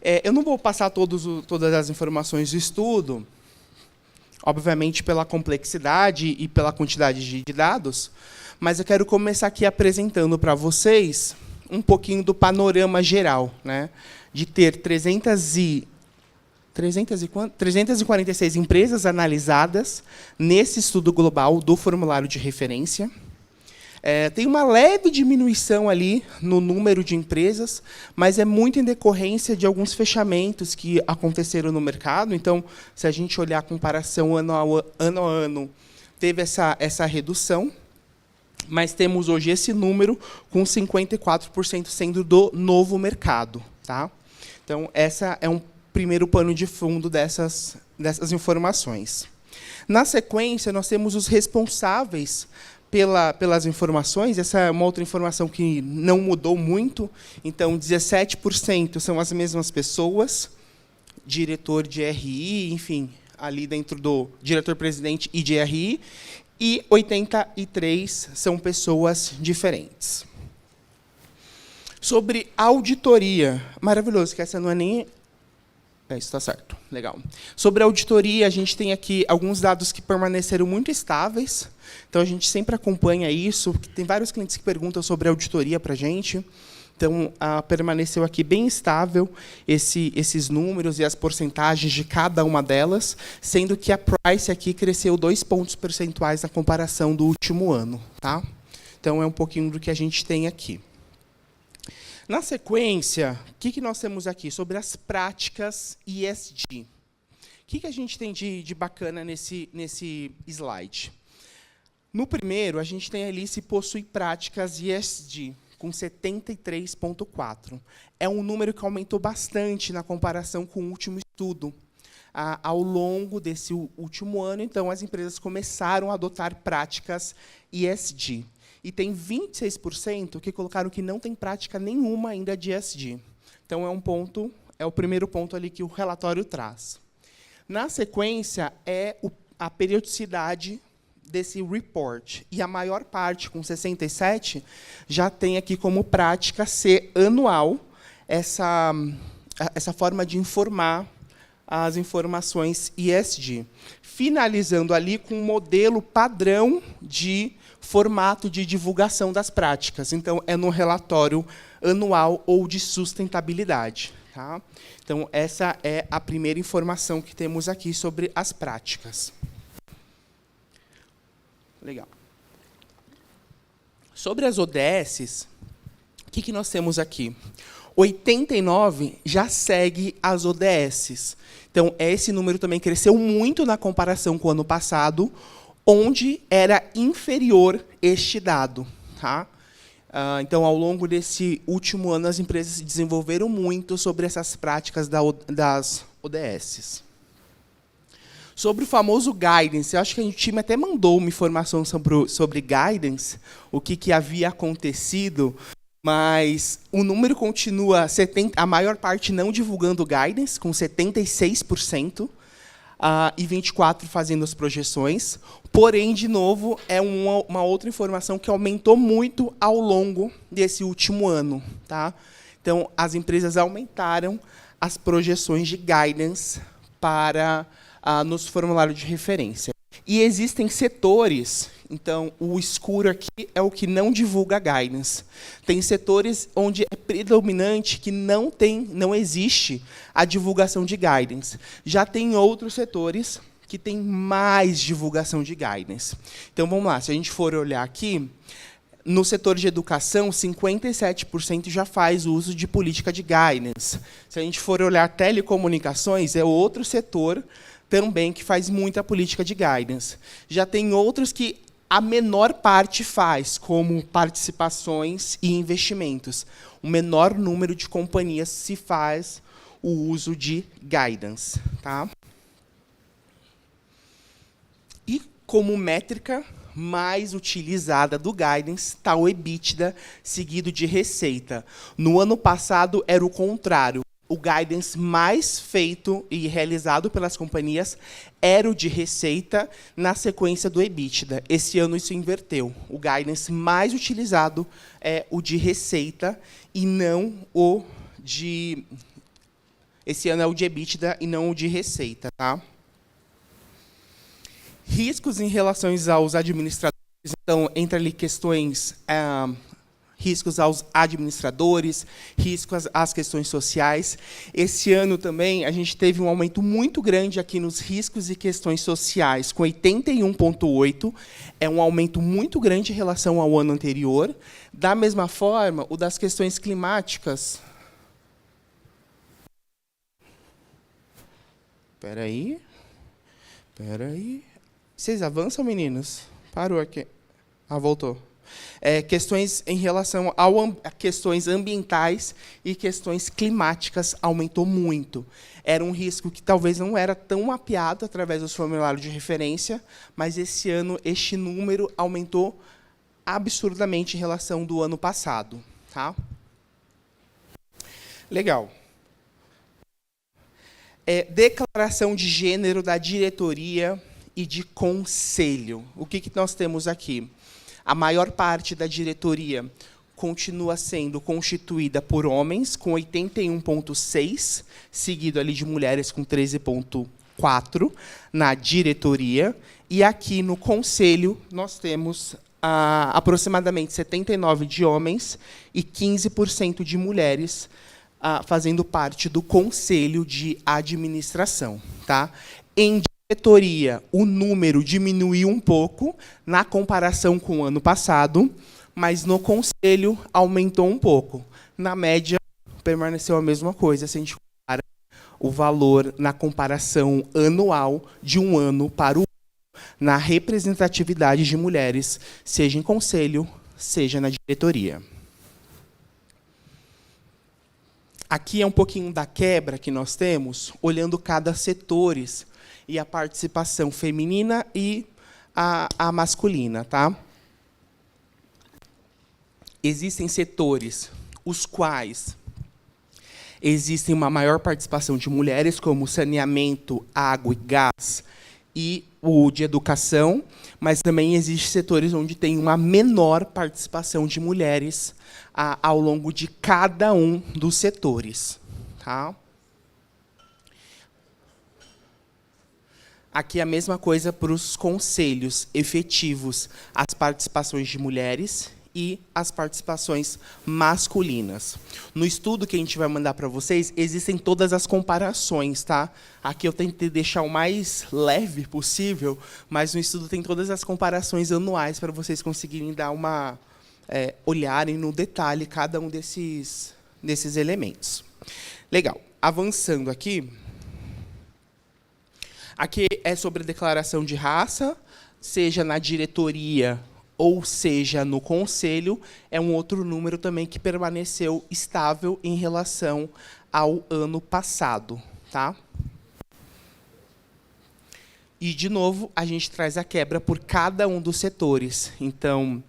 Eu não vou passar todas as informações do estudo, obviamente pela complexidade e pela quantidade de dados, mas eu quero começar aqui apresentando para vocês um pouquinho do panorama geral, né, de ter 346 empresas analisadas nesse estudo global do formulário de referência. Tem uma leve diminuição ali no número de empresas, mas é muito em decorrência de alguns fechamentos que aconteceram no mercado. Então, se a gente olhar a comparação ano a ano, teve essa redução, mas temos hoje esse número com 54% sendo do novo mercado. Tá? Então, essa é um primeiro pano de fundo dessas informações. Na sequência, nós temos os responsáveis pelas informações. Essa é uma outra informação que não mudou muito. Então, 17% são as mesmas pessoas, diretor de RI, enfim, ali dentro do diretor-presidente e de RI, e 83 são pessoas diferentes. Sobre auditoria, maravilhoso, que essa não é nem... isso está certo, legal. Sobre a auditoria, a gente tem aqui alguns dados que permaneceram muito estáveis. Então, a gente sempre acompanha isso. Tem vários clientes que perguntam sobre a auditoria para a gente. Então, permaneceu aqui bem estável esses números e as porcentagens de cada uma delas, sendo que a Price aqui cresceu 2 pontos percentuais na comparação do último ano. Tá? Então, é um pouquinho do que a gente tem aqui. Na sequência, o que nós temos aqui? Sobre as práticas ESG. O que a gente tem de bacana nesse slide? No primeiro, a gente tem ali se possui práticas ESG, com 73,4. É um número que aumentou bastante na comparação com o último estudo. Ao longo desse último ano, então, as empresas começaram a adotar práticas ESG. E tem 26% que colocaram que não tem prática nenhuma ainda de ESG. Então, é o primeiro ponto ali que o relatório traz. Na sequência, a periodicidade desse report. E a maior parte, com 67%, já tem aqui como prática ser anual essa forma de informar as informações ESG. Finalizando ali com um modelo padrão de formato de divulgação das práticas. Então, é no relatório anual ou de sustentabilidade. Tá? Então, essa é a primeira informação que temos aqui sobre as práticas. Legal. Sobre as ODSs, o que nós temos aqui? 89 já segue as ODSs. Então, esse número também cresceu muito na comparação com o ano passado, onde era inferior este dado. Tá? Então, ao longo desse último ano, as empresas se desenvolveram muito sobre essas práticas das ODSs. Sobre o famoso guidance, eu acho que o time até mandou uma informação sobre guidance, o que havia acontecido, mas o número continua, a maior parte não divulgando guidance, com 76%, e 24% fazendo as projeções. Porém, de novo, é uma outra informação que aumentou muito ao longo desse último ano. Tá? Então, as empresas aumentaram as projeções de guidance nos formulários de referência. E existem setores, então, o escuro aqui é o que não divulga guidance. Tem setores onde é predominante que não existe a divulgação de guidance. Já tem outros setores que têm mais divulgação de guidance. Então, vamos lá, se a gente for olhar aqui, no setor de educação, 57% já faz uso de política de guidance. Se a gente for olhar telecomunicações, é outro setor também que faz muita política de guidance. Já tem outros que a menor parte faz, como participações e investimentos. O menor número de companhias se faz o uso de guidance. Tá? E como métrica mais utilizada do guidance está o EBITDA, seguido de receita. No ano passado era o contrário. O guidance mais feito e realizado pelas companhias era o de receita, na sequência do EBITDA. Esse ano isso inverteu. O guidance mais utilizado é o de receita e não o de Esse ano é o de EBITDA e não o de receita, tá? Riscos em relação aos administradores, então, entra ali questões, riscos aos administradores, riscos às questões sociais. Esse ano também a gente teve um aumento muito grande aqui nos riscos e questões sociais, com 81,8, é um aumento muito grande em relação ao ano anterior. Da mesma forma, o das questões climáticas. Espera aí. Vocês avançam, meninos? Parou aqui. Ah, voltou. Questões em relação a questões ambientais e questões climáticas aumentou muito. Era um risco que talvez não era tão mapeado através dos formulários de referência, mas esse ano este número aumentou absurdamente em relação do ano passado. Tá? Legal. Declaração de gênero da diretoria e de conselho. O que nós temos aqui? A maior parte da diretoria continua sendo constituída por homens, com 81,6, seguido ali de mulheres com 13,4 na diretoria. E aqui no conselho nós temos aproximadamente 79 de homens e 15% de mulheres fazendo parte do conselho de administração. Tá? Em diretoria, o número diminuiu um pouco na comparação com o ano passado, mas no conselho aumentou um pouco. Na média, permaneceu a mesma coisa, se a gente compara o valor na comparação anual de um ano para o outro, na representatividade de mulheres, seja em conselho, seja na diretoria. Aqui é um pouquinho da quebra que nós temos, olhando cada setores e a participação feminina e a masculina. Tá? Existem setores os quais existem uma maior participação de mulheres, como saneamento, água e gás, e o de educação, mas também existem setores onde tem uma menor participação de mulheres ao longo de cada um dos setores. Tá? Aqui é a mesma coisa para os conselhos efetivos, as participações de mulheres e as participações masculinas. No estudo que a gente vai mandar para vocês, existem todas as comparações. Tá? Aqui eu tentei deixar o mais leve possível, mas no estudo tem todas as comparações anuais para vocês conseguirem dar olharem no detalhe cada um desses elementos. Legal. Avançando aqui. Aqui é sobre a declaração de raça, seja na diretoria ou seja no conselho, é um outro número também que permaneceu estável em relação ao ano passado. Tá? E, de novo, a gente traz a quebra por cada um dos setores. Então,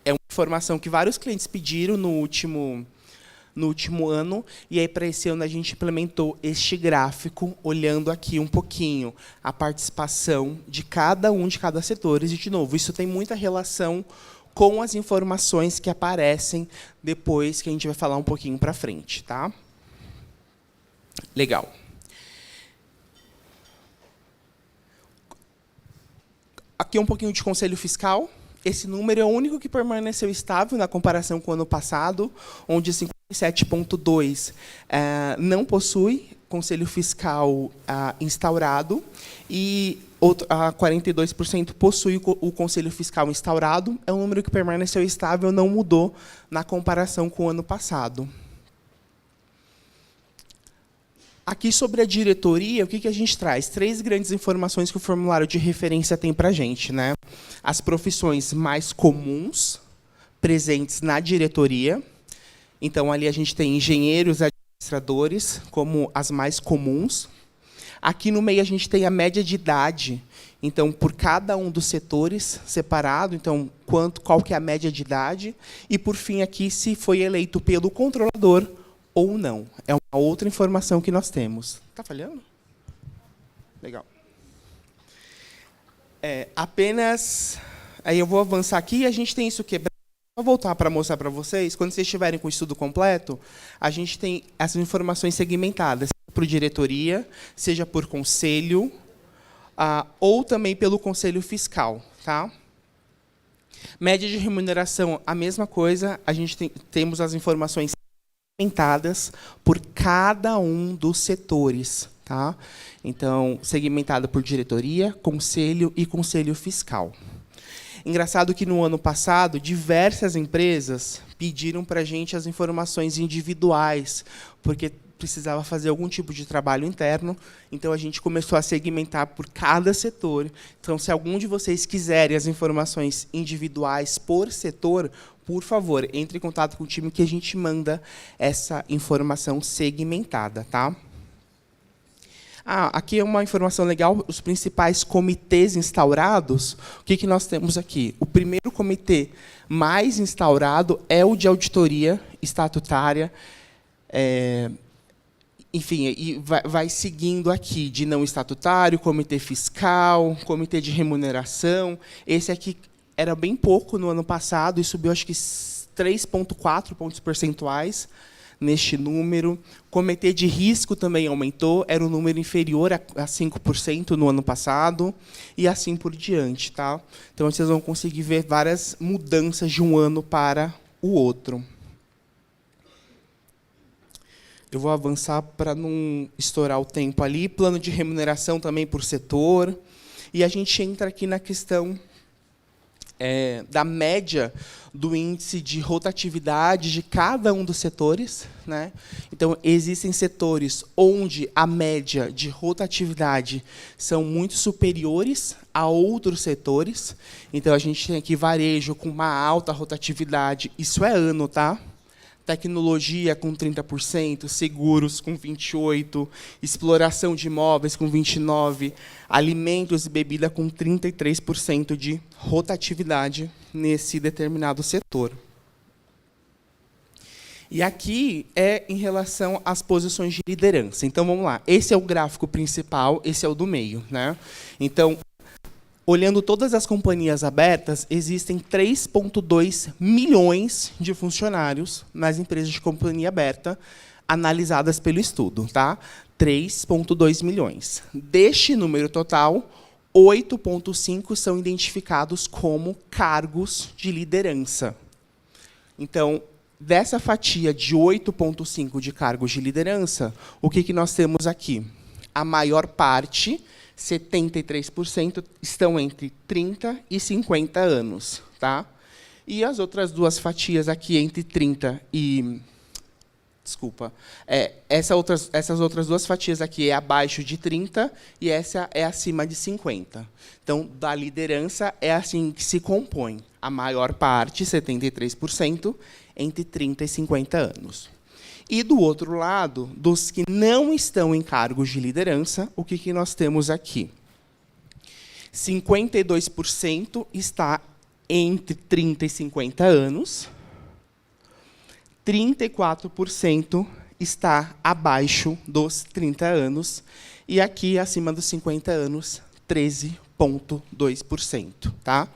é uma informação que vários clientes pediram no último ano, e aí para esse ano a gente implementou este gráfico, olhando aqui um pouquinho a participação de cada setores. E, de novo, isso tem muita relação com as informações que aparecem depois, que a gente vai falar um pouquinho para frente. Tá? Legal. Aqui um pouquinho de conselho fiscal. Esse número é o único que permaneceu estável na comparação com o ano passado, onde 57,2 não possui conselho fiscal instaurado e 42% possui o conselho fiscal instaurado. É um número que permaneceu estável, não mudou na comparação com o ano passado. Aqui, sobre a diretoria, o que a gente traz? 3 grandes informações que o formulário de referência tem para a gente. Né? As profissões mais comuns presentes na diretoria. Então, ali a gente tem engenheiros e administradores como as mais comuns. Aqui no meio a gente tem a média de idade. Então, por cada um dos setores separado, então, qual que é a média de idade. E, por fim, aqui, se foi eleito pelo controlador ou não. É uma outra informação que nós temos. Está falhando? Legal. Apenas... Aí eu vou avançar aqui, a gente tem isso quebrado Vou voltar para mostrar para vocês, quando vocês estiverem com o estudo completo, a gente tem essas informações segmentadas, por diretoria, seja por conselho, ou também pelo conselho fiscal. Tá? Média de remuneração, a mesma coisa, a gente temos as informações segmentadas por cada um dos setores. Tá? Então, segmentada por diretoria, conselho e conselho fiscal. Engraçado que, no ano passado, diversas empresas pediram para a gente as informações individuais, porque precisava fazer algum tipo de trabalho interno, então a gente começou a segmentar por cada setor. Então, se algum de vocês quiserem as informações individuais por setor, por favor, entre em contato com o time que a gente manda essa informação segmentada. Tá? Aqui é uma informação legal, os principais comitês instaurados. O que nós temos aqui? O primeiro comitê mais instaurado é o de auditoria estatutária. Enfim, e vai seguindo aqui, de não estatutário, comitê fiscal, comitê de remuneração. Esse aqui era bem pouco no ano passado, e subiu, acho que, 3,4 pontos percentuais neste número. Comitê de risco também aumentou, era um número inferior a 5% no ano passado, e assim por diante. Tá? Então, vocês vão conseguir ver várias mudanças de um ano para o outro. Eu vou avançar para não estourar o tempo ali. Plano de remuneração também por setor. E a gente entra aqui na questão da média do índice de rotatividade de cada um dos setores. Né? Então, existem setores onde a média de rotatividade são muito superiores a outros setores. Então, a gente tem aqui varejo com uma alta rotatividade. Isso é ano, tá? Tecnologia com 30%, seguros com 28%, exploração de imóveis com 29%, alimentos e bebida com 33% de rotatividade nesse determinado setor. E aqui é em relação às posições de liderança. Então, vamos lá. Esse é o gráfico principal, esse é o do meio. Né? Então, olhando todas as companhias abertas, existem 3,2 milhões de funcionários nas empresas de companhia aberta analisadas pelo estudo. Tá? 3,2 milhões. Deste número total, 8,5 são identificados como cargos de liderança. Então, dessa fatia de 8,5 de cargos de liderança, o que nós temos aqui? A maior parte, 73%, estão entre 30 e 50 anos. Tá? E as outras duas fatias aqui, entre 30 e... Desculpa. Essas outras duas fatias aqui é abaixo de 30 e essa é acima de 50. Então, da liderança, é assim que se compõe. A maior parte, 73%, entre 30 e 50 anos. E, do outro lado, dos que não estão em cargos de liderança, o que nós temos aqui? 52% está entre 30 e 50 anos, 34% está abaixo dos 30 anos, e aqui, acima dos 50 anos, 13,2%. Tá?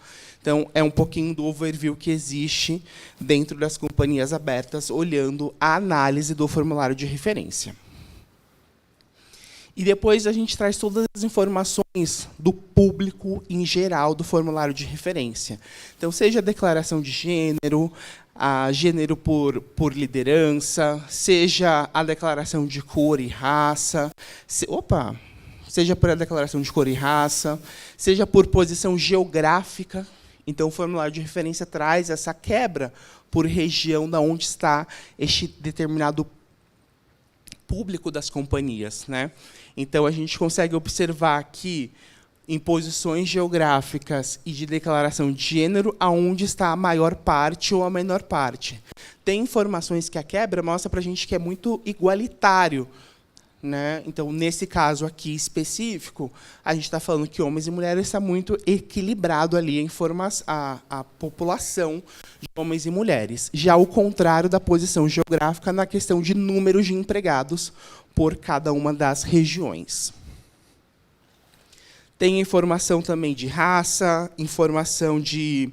Então, é um pouquinho do overview que existe dentro das companhias abertas, olhando a análise do formulário de referência. E depois a gente traz todas as informações do público em geral do formulário de referência. Então, seja a declaração de gênero, a gênero por liderança, seja a declaração de cor e raça, seja por a declaração de cor e raça, seja por posição geográfica. Então, o formulário de referência traz essa quebra por região de onde está este determinado público das companhias. Né? Então, a gente consegue observar que, em posições geográficas e de declaração de gênero, aonde está a maior parte ou a menor parte. Tem informações que a quebra mostra para a gente que é muito igualitário. Né? Então, nesse caso aqui específico, a gente está falando que homens e mulheres está muito equilibrado ali a população de homens e mulheres. Já o contrário da posição geográfica na questão de números de empregados por cada uma das regiões. Tem informação também de raça, informação de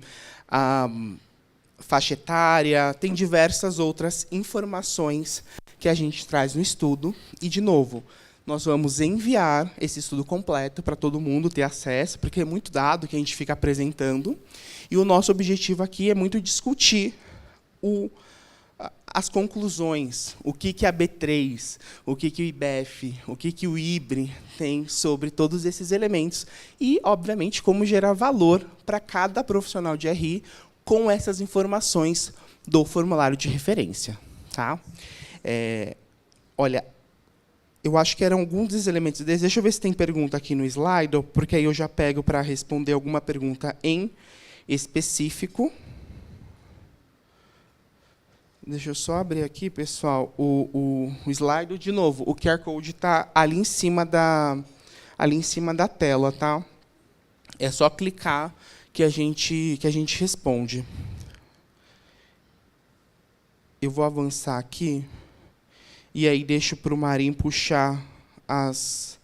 faixa etária, tem diversas outras informações que a gente traz no estudo. E, de novo, nós vamos enviar esse estudo completo para todo mundo ter acesso, porque é muito dado que a gente fica apresentando. E o nosso objetivo aqui é muito discutir as conclusões, o que a B3, o que o IBEF, o que o IBRE tem sobre todos esses elementos e, obviamente, como gerar valor para cada profissional de RI com essas informações do formulário de referência. Tá? Olha, eu acho que eram alguns dos elementos desses. Deixa eu ver se tem pergunta aqui no slide, porque aí eu já pego para responder alguma pergunta em específico. Deixa eu só abrir aqui, pessoal, o slide. De novo, o QR Code está ali em cima da tela. Tá? É só clicar que a gente responde. Eu vou avançar aqui. E aí deixo para o Marim puxar as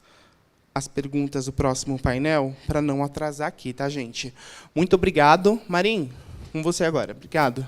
perguntas do próximo painel, para não atrasar aqui, tá, gente? Muito obrigado. Marim, com você agora. Obrigado.